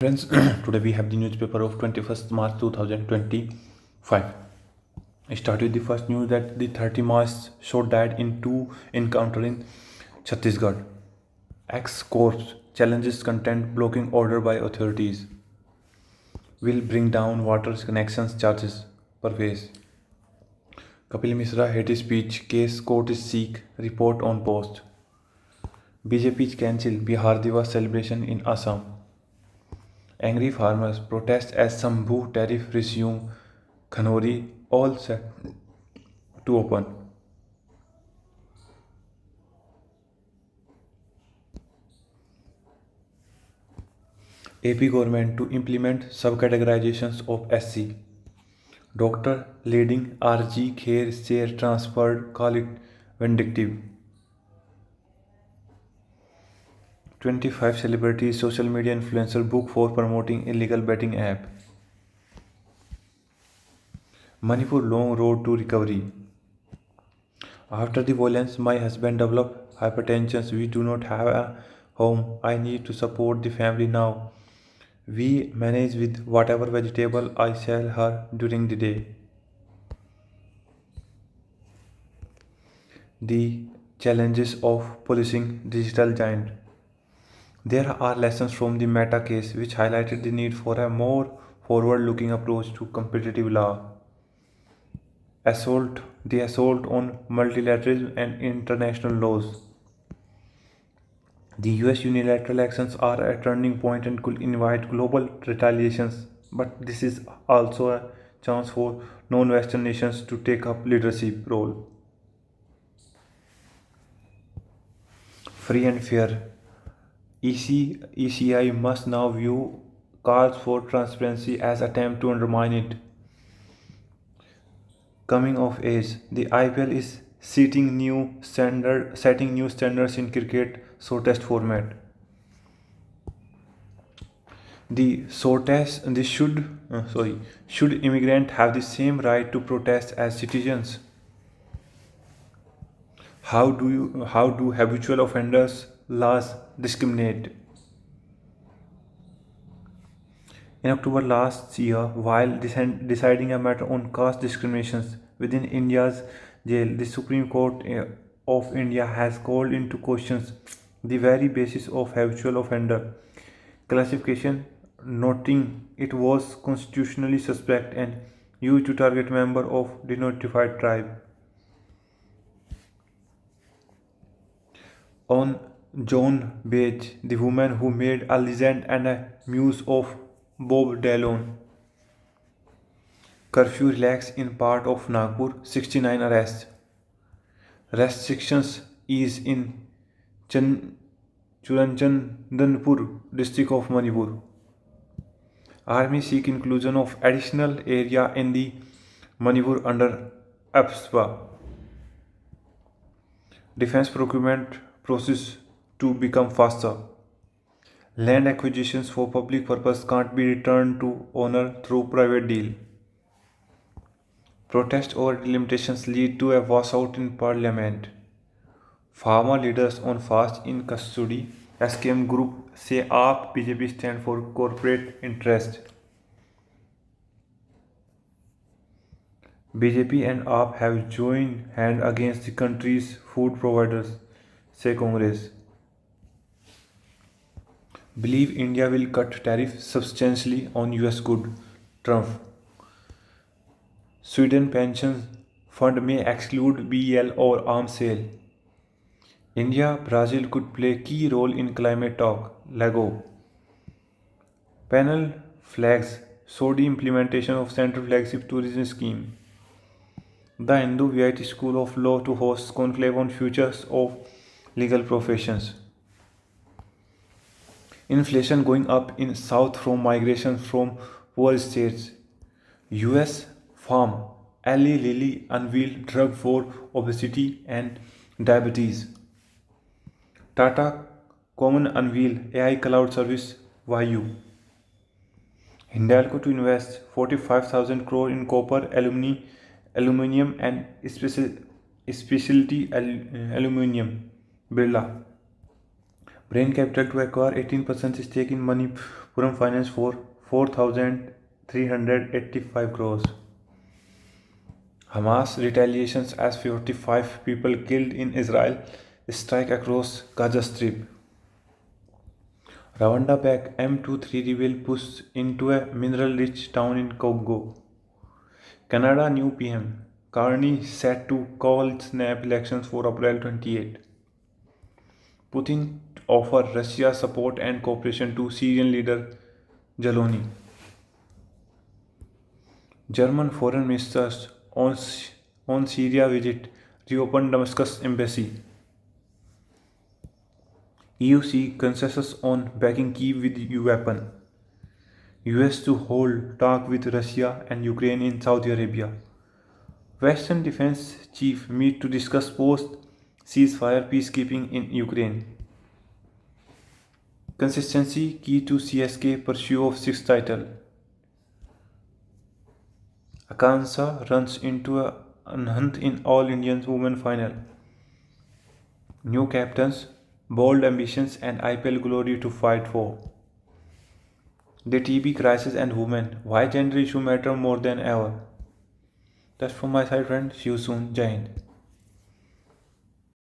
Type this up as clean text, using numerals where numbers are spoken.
Friends, today we have the newspaper of 21st March 2025. I start with the first news that the 30 March shot died in two encounter in Chhattisgarh. Ex-corpse challenges content blocking order by authorities. Will bring down water connections charges. Parvez. Kapil Misra hate speech case court is seek report on post. BJP cancel Bihar Divas celebration in Assam. Angry farmers protest as Sambhu tariff resume. Khanori all set to open. AP government to implement subcategorizations of SC. Doctor leading RG Kher chair transferred call it vindictive. 25 celebrities social media influencer book for promoting illegal betting app. Manipur long road to recovery. After the violence, my husband developed hypertension. We do not have a home. I need to support the family now. We manage with whatever vegetable I sell her during the day. The challenges of policing digital giant. There are lessons from the Meta case which highlighted the need for a more forward looking approach to competitive law. The assault on multilateralism and international laws. The US unilateral actions are a turning point and could invite global retaliations, but this is also a chance for non-Western nations to take up leadership role. Free and fair. ECI must now view calls for transparency as attempt to undermine it. Coming of age. The IPL is setting new standards in cricket shortest format. The shortest this should immigrant have the same right to protest as citizens? How do habitual offenders laws discriminate? In October last year, while deciding a matter on caste discriminations within India's jail, the Supreme Court of India has called into questions the very basis of habitual offender classification, noting it was constitutionally suspect and used to target member of denotified tribe. On Joan Baez, the woman who made a legend and a muse of Bob Dylan. Curfew relaxed in part of Nagpur, 69 arrests. Restrictions ease in Chan- Churanchandanpur district of Manipur. Army seek inclusion of additional area in the Manipur under APSPA. Defense procurement process to become faster. Land acquisitions for public purpose can't be returned to owner through private deal. Protest over delimitations lead to a washout in parliament. Farmer leaders on fast in custody. SKM group say AAP BJP stand for corporate interest. BJP and AAP have joined hand against the country's food providers, say Congress. Believe India will cut tariff substantially on US good. Trump. Sweden pension fund may exclude BEL or arms sale. India Brazil could play key role in climate talk. Lego. Panel flags Saudi implementation of Central Flagship Tourism Scheme. The Hindu VIT School of Law to host conclave on futures of legal professions. Inflation going up in South from migration from poor states. US farm Eli Lilly unveiled drug for obesity and diabetes. Tata Common unveil AI cloud service Vayu. Hindalco to invest 45,000 crore in copper, aluminium and specialty aluminium. Birla. Brain Capital to acquire 18% stake in Puram Finance for 4,385 crores. Hamas retaliations as 45 people killed in Israel strike across Gaza Strip. Rwanda-backed M23 rebel pushed into a mineral-rich town in Congo. Canada new PM Carney set to call snap elections for April 28. Putin offered Russia support and cooperation to Syrian leader Zelensky. German foreign ministers on Syria visit reopened Damascus embassy. EU seek consensus on backing Kyiv with weapon. US to hold talk with Russia and Ukraine in Saudi Arabia. Western defense chief meet to discuss post ceasefire peacekeeping in Ukraine. Consistency key to CSK pursuit of sixth title. Akansa runs into a hunt in All Indians Women Final. New captains, bold ambitions, and IPL glory to fight for. The TB crisis and women. Why gender issue matter more than ever? That's from my side, friend. See you soon. Jai Hind.